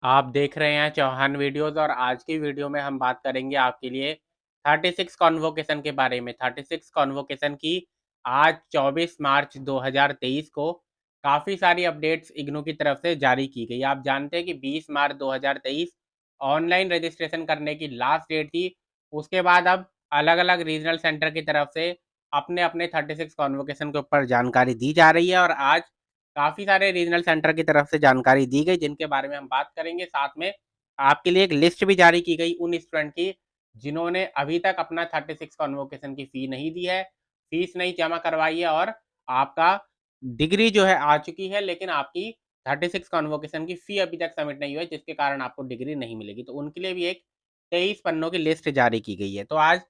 आप देख रहे हैं चौहान वीडियोस और आज की वीडियो में हम बात करेंगे आपके लिए 36 कॉन्वोकेशन के बारे में। 36 कॉन्वोकेशन की आज 24 मार्च 2023 को काफ़ी सारी अपडेट्स इग्नू की तरफ से जारी की गई। आप जानते हैं कि 20 मार्च 2023 ऑनलाइन रजिस्ट्रेशन करने की लास्ट डेट थी। उसके बाद अब अलग अलग रीजनल सेंटर की तरफ से अपने अपने 36 कॉन्वोकेशन के ऊपर जानकारी दी जा रही है और आज काफ़ी सारे रीजनल सेंटर की तरफ से जानकारी दी गई जिनके बारे में हम बात करेंगे। साथ में आपके लिए एक लिस्ट भी जारी की गई उन स्टूडेंट की जिन्होंने अभी तक अपना 36 कॉन्वोकेशन की फ़ी नहीं दी है, फीस नहीं जमा करवाई है और आपका डिग्री जो है आ चुकी है, लेकिन आपकी 36 कॉन्वोकेशन की फ़ी अभी तक सबमिट नहीं हुई है, जिसके कारण आपको डिग्री नहीं मिलेगी। तो उनके लिए भी एक 23 पन्नों की लिस्ट जारी की गई है। तो आज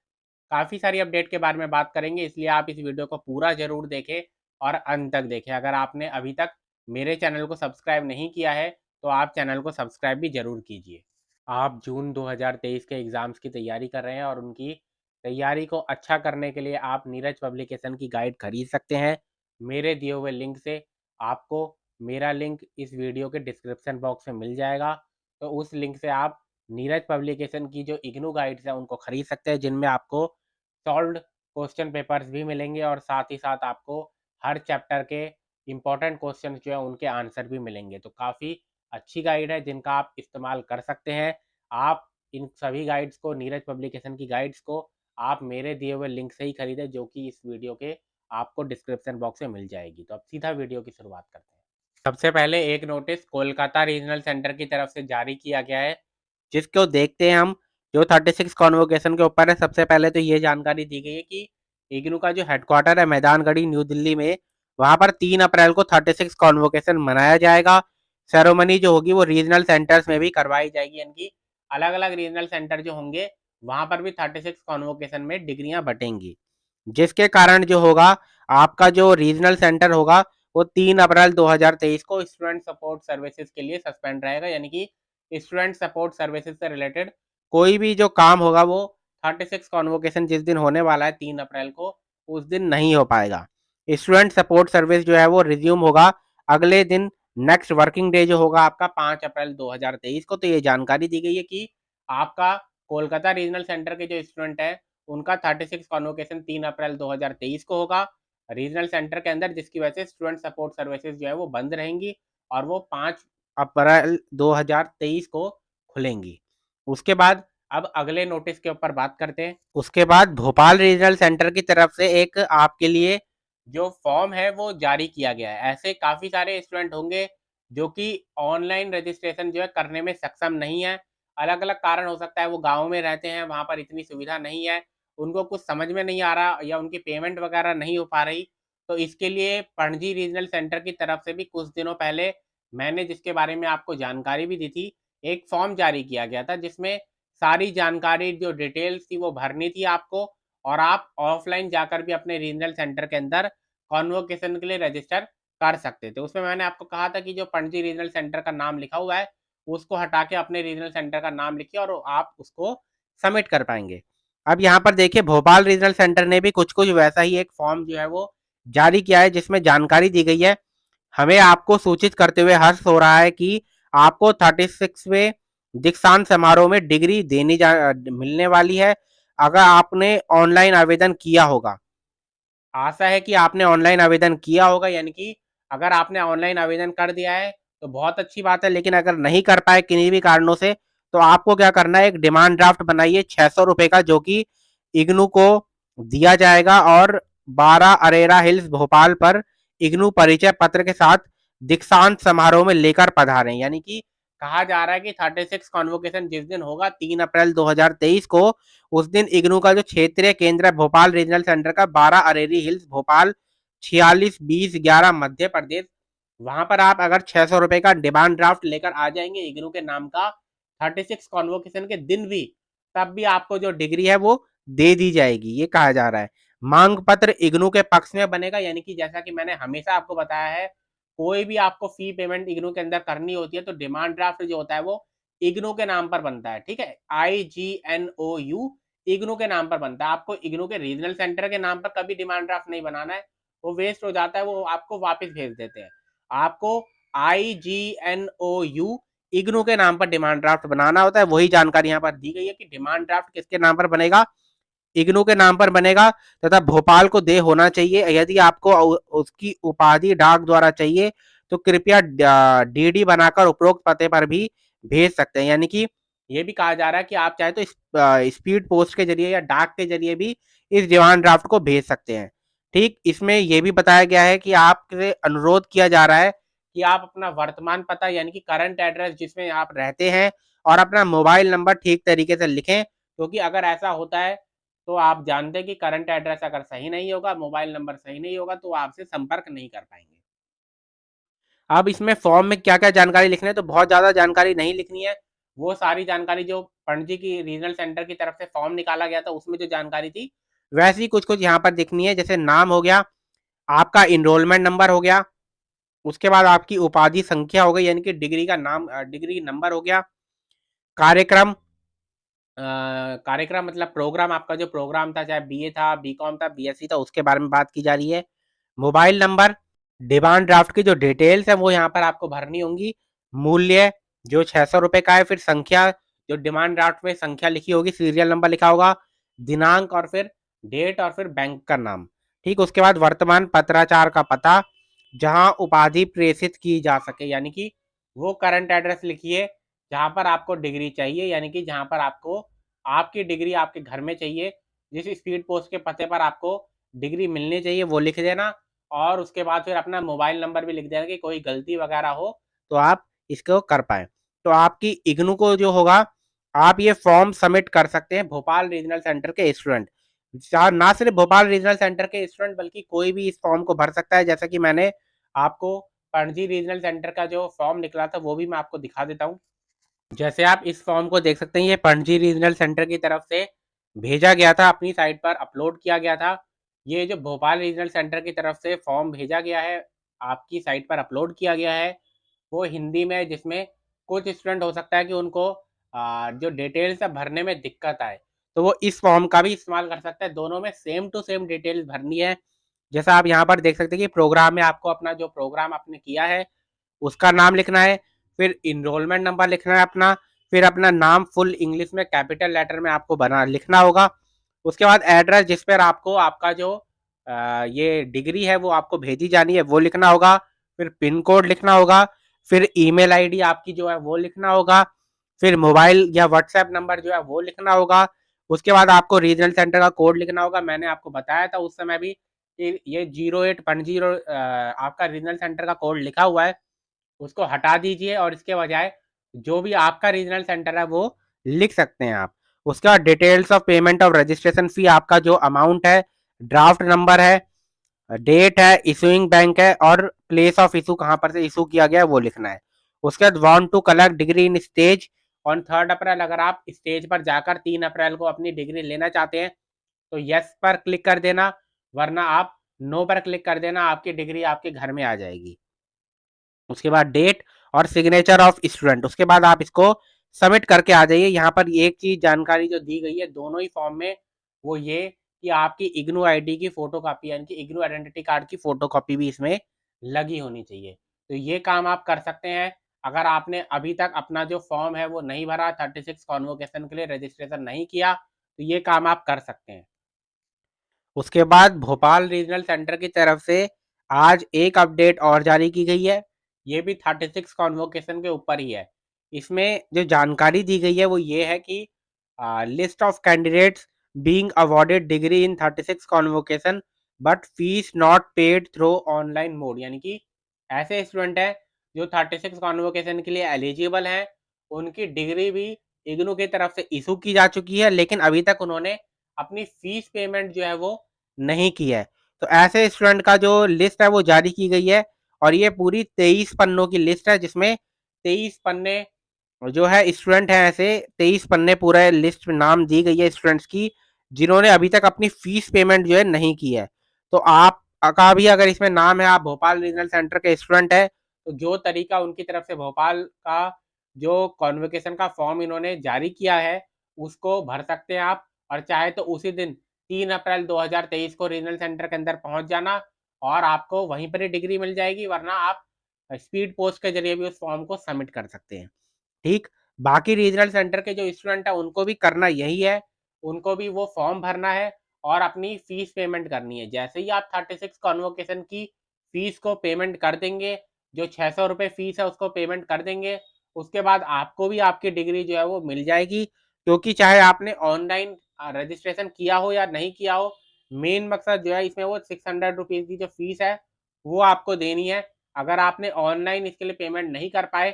काफ़ी सारी अपडेट के बारे में बात करेंगे, इसलिए आप इस वीडियो को पूरा ज़रूर देखें और अंत तक देखें। अगर आपने अभी तक मेरे चैनल को सब्सक्राइब नहीं किया है तो आप चैनल को सब्सक्राइब भी ज़रूर कीजिए। आप जून 2023 के एग्ज़ाम्स की तैयारी कर रहे हैं और उनकी तैयारी को अच्छा करने के लिए आप नीरज पब्लिकेशन की गाइड खरीद सकते हैं मेरे दिए हुए लिंक से। आपको मेरा लिंक इस वीडियो के डिस्क्रिप्शन बॉक्स में मिल जाएगा, तो उस लिंक से आप नीरज पब्लिकेशन की जो इग्नू गाइड्स हैं उनको खरीद सकते हैं, जिनमें आपको सॉल्व्ड क्वेश्चन पेपर्स भी मिलेंगे और साथ ही साथ आपको हर चैप्टर के इम्पोर्टेंट क्वेश्चन जो है उनके आंसर भी मिलेंगे। तो काफ़ी अच्छी गाइड है जिनका आप इस्तेमाल कर सकते हैं। आप इन सभी गाइड्स को, नीरज पब्लिकेशन की गाइड्स को आप मेरे दिए हुए लिंक से ही खरीदें, जो कि इस वीडियो के आपको डिस्क्रिप्शन बॉक्स में मिल जाएगी। तो अब सीधा वीडियो की शुरुआत करते हैं। सबसे पहले एक नोटिस कोलकाता रीजनल सेंटर की तरफ से जारी किया गया है, जिसको देखते हैं हम। जो 36 कॉन्वोकेशन के ऊपर है, सबसे पहले तो ये जानकारी दी गई है कि इग्नू का जो हेडक्वार्टर है मैदानगढ़ी न्यू दिल्ली में, वहां पर 3 अप्रैल को 36 कॉन्वोकेशन मनाया जाएगा। सेरेमनी जो होगी वो रीजनल सेंटर्स में भी करवाई जाएगी, यानी कि अलग अलग रीजनल सेंटर जो होंगे वहां पर भी 36 कॉन्वोकेशन में डिग्रियां बटेंगी, जिसके कारण जो होगा आपका जो रीजनल सेंटर होगा वो 3 अप्रैल 2023 को स्टूडेंट सपोर्ट सर्विसेज के लिए सस्पेंड रहेगा। यानी कि स्टूडेंट सपोर्ट सर्विसेज से रिलेटेड कोई भी जो काम होगा वो 36 कॉन्वोकेशन जिस दिन होने वाला है 3 अप्रैल को, उस दिन नहीं हो पाएगा। स्टूडेंट सपोर्ट सर्विस जो है वो रिज्यूम होगा अगले दिन, नेक्स्ट वर्किंग डे जो होगा आपका 5 अप्रैल 2023 को। तो ये जानकारी दी गई है कि आपका कोलकाता रीजनल सेंटर के जो स्टूडेंट है उनका 36 कॉन्वोकेशन 3 अप्रैल 2023 को होगा रीजनल सेंटर के अंदर, जिसकी वजह से स्टूडेंट सपोर्ट सर्विसेज जो है वो बंद रहेंगी और वो 5 अप्रैल 2023 को खुलेंगी। उसके बाद अब अगले नोटिस के ऊपर बात करते हैं। उसके बाद भोपाल रीजनल सेंटर की तरफ से एक आपके लिए जो फॉर्म है वो जारी किया गया है। ऐसे काफ़ी सारे स्टूडेंट होंगे जो कि ऑनलाइन रजिस्ट्रेशन जो है करने में सक्षम नहीं है। अलग अलग कारण हो सकता है, वो गाँव में रहते हैं, वहाँ पर इतनी सुविधा नहीं है, उनको कुछ समझ में नहीं आ रहा या उनकी पेमेंट वगैरह नहीं हो पा रही। तो इसके लिए पणजी रीजनल सेंटर की तरफ से भी कुछ दिनों पहले मैंने जिसके बारे में आपको जानकारी भी दी थी, एक फॉर्म जारी किया गया था जिसमें सारी जानकारी जो डिटेल्स थी वो भरनी थी आपको, और आप ऑफलाइन जाकर भी अपने रीजनल सेंटर के अंदर कॉन्वोकेशन के लिए रजिस्टर कर सकते थे। उसमें मैंने आपको कहा था कि जो पणजी रीजनल सेंटर का नाम लिखा हुआ है उसको हटा के अपने रीजनल सेंटर का नाम लिखिए और आप उसको सबमिट कर पाएंगे। अब यहाँ पर देखिए, भोपाल रीजनल सेंटर ने भी कुछ कुछ वैसा ही एक फॉर्म जो है वो जारी किया है, जिसमें जानकारी दी गई है। हमें आपको सूचित करते हुए हर्ष हो रहा है कि आपको 36वें दीक्षांत समारोह में डिग्री मिलने वाली है, अगर आपने ऑनलाइन आवेदन किया होगा। आशा है कि आपने ऑनलाइन आवेदन किया होगा, यानी कि अगर आपने ऑनलाइन आवेदन कर दिया है तो बहुत अच्छी बात है, लेकिन अगर नहीं कर पाए किन्हीं भी कारणों से, तो आपको क्या करना है, एक डिमांड ड्राफ्ट बनाइए 600 रुपए का, जो कि इग्नू को दिया जाएगा और 12 अरेरा हिल्स भोपाल पर इग्नू परिचय पत्र के साथ दीक्षांत समारोह में लेकर पधारें। यानी कि कहा जा रहा है कि 36 कॉन्वोकेशन जिस दिन होगा 3 अप्रैल 2023 को, उस दिन इग्नू का जो क्षेत्रीय केंद्र है भोपाल रीजनल सेंटर का 12 अरेरी हिल्स भोपाल 462011 मध्य प्रदेश, वहां पर आप अगर 600 रुपए का डिमांड ड्राफ्ट लेकर आ जाएंगे इग्नू के नाम का 36 कॉन्वोकेशन के दिन भी, तब भी आपको जो डिग्री है वो दे दी जाएगी, ये कहा जा रहा है। मांग पत्र इग्नू के पक्ष में बनेगा, यानी कि जैसा कि मैंने हमेशा आपको बताया है, कोई भी आपको फी पेमेंट इग्नू के अंदर करनी होती है तो डिमांड ड्राफ्ट जो होता है वो इग्नू के नाम पर बनता है। ठीक है, IGNOU इग्नू के नाम पर बनता है। आपको इग्नू के रीजनल सेंटर के नाम पर कभी डिमांड ड्राफ्ट नहीं बनाना है, वो वेस्ट हो जाता है, वो आपको वापस भेज देते हैं। आपको IGNOU इग्नू के नाम पर डिमांड ड्राफ्ट बनाना होता है। वही जानकारी यहाँ पर दी गई है कि डिमांड ड्राफ्ट किसके नाम पर बनेगा, इग्नू के नाम पर बनेगा तथा भोपाल को दे होना चाहिए। यदि आपको उसकी उपाधि डाक द्वारा चाहिए तो कृपया डीडी बनाकर उपरोक्त पते पर भी भेज सकते हैं। यानी कि ये भी कहा जा रहा है कि आप चाहे तो स्पीड पोस्ट के जरिए या डाक के जरिए भी इस डिमांड ड्राफ्ट को भेज सकते हैं। ठीक, इसमें यह भी बताया गया है कि आपसे अनुरोध किया जा रहा है कि आप अपना वर्तमान पता यानी कि करंट एड्रेस जिसमें आप रहते हैं और अपना मोबाइल नंबर ठीक तरीके से लिखें, क्योंकि अगर ऐसा होता है तो आप जानते हैं कि करंट एड्रेस अगर सही नहीं होगा, मोबाइल नंबर सही नहीं होगा, तो आपसे संपर्क नहीं कर पाएंगे। अब इसमें फॉर्म में क्या क्या जानकारी लिखनी है, तो बहुत ज़्यादा जानकारी नहीं लिखनी है। वो सारी जानकारी जो पणजी की रीजनल सेंटर की तरफ से फॉर्म निकाला गया था उसमें जो जानकारी थी वैसी कुछ कुछ यहाँ पर लिखनी है। जैसे नाम हो गया, आपका इनरोलमेंट नंबर हो गया, उसके बाद आपकी उपाधि संख्या हो गई यानी कि डिग्री का नाम, डिग्री नंबर हो गया, कार्यक्रम, कार्यक्रम मतलब प्रोग्राम, आपका जो प्रोग्राम था चाहे बीए था, बीकॉम था, बीएससी था, उसके बारे में बात की जा रही है। मोबाइल नंबर, डिमांड ड्राफ्ट की जो डिटेल्स है वो यहाँ पर आपको भरनी होंगी, मूल्य जो 600 रुपए का है, फिर संख्या जो डिमांड ड्राफ्ट में संख्या लिखी होगी, सीरियल नंबर लिखा होगा, दिनांक और फिर डेट और फिर बैंक का नाम। ठीक, उसके बाद वर्तमान पत्राचार का पता जहां उपाधि प्रेषित की जा सके, यानी कि वो करंट एड्रेस लिखिए जहां पर आपको डिग्री चाहिए, यानी कि जहां पर आपको आपकी डिग्री आपके घर में चाहिए, जिस स्पीड पोस्ट के पते पर आपको डिग्री मिलनी चाहिए वो लिख देना। और उसके बाद फिर अपना मोबाइल नंबर भी लिख देना कि कोई गलती वगैरह हो तो आप इसको कर पाए। तो आपकी इग्नू को जो होगा, आप ये फॉर्म सबमिट कर सकते हैं भोपाल रीजनल सेंटर के स्टूडेंट। ना सिर्फ भोपाल रीजनल सेंटर के स्टूडेंट बल्कि कोई भी इस फॉर्म को भर सकता है। जैसा कि मैंने आपको पणजी रीजनल सेंटर का जो फॉर्म निकला था वो भी मैं आपको दिखा देता हूँ। जैसे आप इस फॉर्म को देख सकते हैं, ये पणजी रीजनल सेंटर की तरफ से भेजा गया था, अपनी साइट पर अपलोड किया गया था। ये जो भोपाल रीजनल सेंटर की तरफ से फॉर्म भेजा गया है, आपकी साइट पर अपलोड किया गया है, वो हिंदी में, जिसमें कुछ स्टूडेंट हो सकता है कि उनको जो डिटेल्स है भरने में दिक्कत आए, तो वो इस फॉर्म का भी इस्तेमाल कर सकते हैं। दोनों में सेम टू सेम डिटेल्स भरनी है। जैसा आप यहाँ पर देख सकते हैं कि प्रोग्राम में आपको अपना जो प्रोग्राम आपने किया है उसका नाम लिखना है, फिर इनरोलमेंट नंबर लिखना है अपना, फिर अपना नाम फुल इंग्लिश में कैपिटल लेटर में आपको बना लिखना होगा। उसके बाद एड्रेस जिस पर आपको आपका जो ये डिग्री है वो आपको भेजी जानी है वो लिखना होगा, फिर पिन कोड लिखना होगा, फिर ईमेल आईडी आपकी जो है वो लिखना होगा, फिर मोबाइल या व्हाट्सएप नंबर जो है वो लिखना होगा। उसके बाद आपको रीजनल सेंटर का कोड लिखना होगा। मैंने आपको बताया था उस समय भी कि ये 0810 आपका रीजनल सेंटर का कोड लिखा हुआ है, उसको हटा दीजिए और इसके बजाय जो भी आपका रीजनल सेंटर है वो लिख सकते हैं आप। उसके बाद details of payment of registration fee, आपका जो अमाउंट है, ड्राफ्ट नंबर है, डेट है, इशूइंग बैंक है और प्लेस ऑफ इशू कहाँ पर से इशू किया गया है वो लिखना है। उसके बाद want to collect degree in stage on 3 April, अगर आप स्टेज पर जाकर 3 अप्रैल को अपनी डिग्री लेना चाहते हैं तो यस पर क्लिक कर देना, वरना आप नो पर क्लिक कर देना, आपकी डिग्री आपके घर में आ जाएगी। उसके बाद डेट और सिग्नेचर ऑफ स्टूडेंट, उसके बाद आप इसको सबमिट करके आ जाइए। यहाँ पर एक चीज जानकारी जो दी गई है दोनों ही फॉर्म में, वो ये कि आपकी इग्नू आईडी की फोटो कॉपी यानी कि इग्नू आइडेंटिटी कार्ड की फोटो कॉपी भी इसमें लगी होनी चाहिए। तो ये काम आप कर सकते हैं। अगर आपने अभी तक अपना जो फॉर्म है वो नहीं भरा, 36 कॉन्वोकेशन के लिए रजिस्ट्रेशन नहीं किया, तो ये काम आप कर सकते हैं। उसके बाद भोपाल रीजनल सेंटर की तरफ से आज एक अपडेट और जारी की गई है, ये भी 36 कॉन्वोकेशन के ऊपर ही है। इसमें जो जानकारी दी गई है वो ये है कि list of candidates being awarded degree in 36 convocation but fees not paid through online mode, यानी कि ऐसे स्टूडेंट हैं जो 36 कॉन्वोकेशन के लिए एलिजिबल हैं, उनकी डिग्री भी इग्नू की तरफ से इशू की जा चुकी है, लेकिन अभी तक उन्होंने अपनी फीस पेमेंट जो है वो नहीं की है। तो ऐसे स्टूडेंट का जो लिस्ट है वो जारी की गई है और ये पूरी 23 पन्नों की लिस्ट है, जिसमें 23 पन्ने जो है स्टूडेंट हैं, ऐसे 23 पन्ने पूरा लिस्ट में नाम दी गई है स्टूडेंट्स की जिन्होंने अभी तक अपनी फीस पेमेंट जो है नहीं की है। तो आप का भी अगर इसमें नाम है, आप भोपाल रीजनल सेंटर के स्टूडेंट है, तो जो तरीका उनकी तरफ से भोपाल का जो कॉन्वोकेशन का फॉर्म इन्होंने जारी किया है उसको भर सकते हैं आप, और चाहे तो उसी दिन 3 अप्रैल 2023 को रीजनल सेंटर के अंदर पहुंच जाना और आपको वहीं पर ही डिग्री मिल जाएगी, वरना आप स्पीड पोस्ट के जरिए भी उस फॉर्म को सबमिट कर सकते हैं। ठीक। बाकी रीजनल सेंटर के जो स्टूडेंट है उनको भी करना यही है, उनको भी वो फॉर्म भरना है और अपनी फीस पेमेंट करनी है। जैसे ही आप 36 कॉन्वोकेशन की फीस को पेमेंट कर देंगे, जो 600 रुपये फीस है उसको पेमेंट कर देंगे, उसके बाद आपको भी आपकी डिग्री जो है वो मिल जाएगी। क्योंकि चाहे आपने ऑनलाइन रजिस्ट्रेशन किया हो या नहीं किया हो, मेन मकसद जो है इसमें वो 600 रुपीज़ की जो फीस है वो आपको देनी है। अगर आपने ऑनलाइन इसके लिए पेमेंट नहीं कर पाए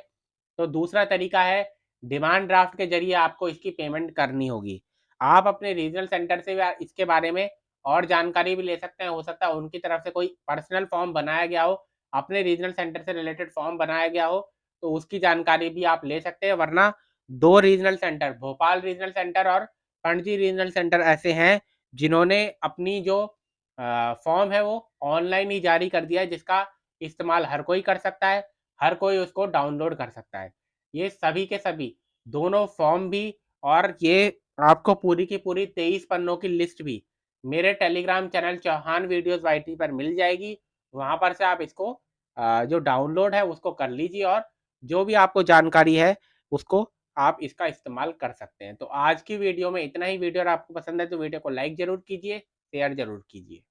तो दूसरा तरीका है, डिमांड ड्राफ्ट के जरिए आपको इसकी पेमेंट करनी होगी। आप अपने रीजनल सेंटर से इसके बारे में और जानकारी भी ले सकते हैं। हो सकता है उनकी तरफ से कोई पर्सनल फॉर्म बनाया गया हो, अपने रीजनल सेंटर से रिलेटेड फॉर्म बनाया गया हो, तो उसकी जानकारी भी आप ले सकते हैं। वरना 2 regional centre, Bhopal regional centre और पणजी रीजनल सेंटर ऐसे हैं जिन्होंने अपनी जो फॉर्म है वो ऑनलाइन ही जारी कर दिया है, जिसका इस्तेमाल हर कोई कर सकता है, हर कोई उसको डाउनलोड कर सकता है। ये सभी के सभी दोनों फॉर्म भी और ये आपको पूरी की पूरी 23 पन्नों की लिस्ट भी मेरे telegram channel Chauhan videos YT पर मिल जाएगी। वहाँ पर से आप इसको जो डाउनलोड है उसको कर लीजिए और जो भी आपको जानकारी है उसको आप इसका इस्तेमाल कर सकते हैं। तो आज की वीडियो में इतना ही। वीडियो अगर आपको पसंद है तो वीडियो को लाइक ज़रूर कीजिए, शेयर ज़रूर कीजिए।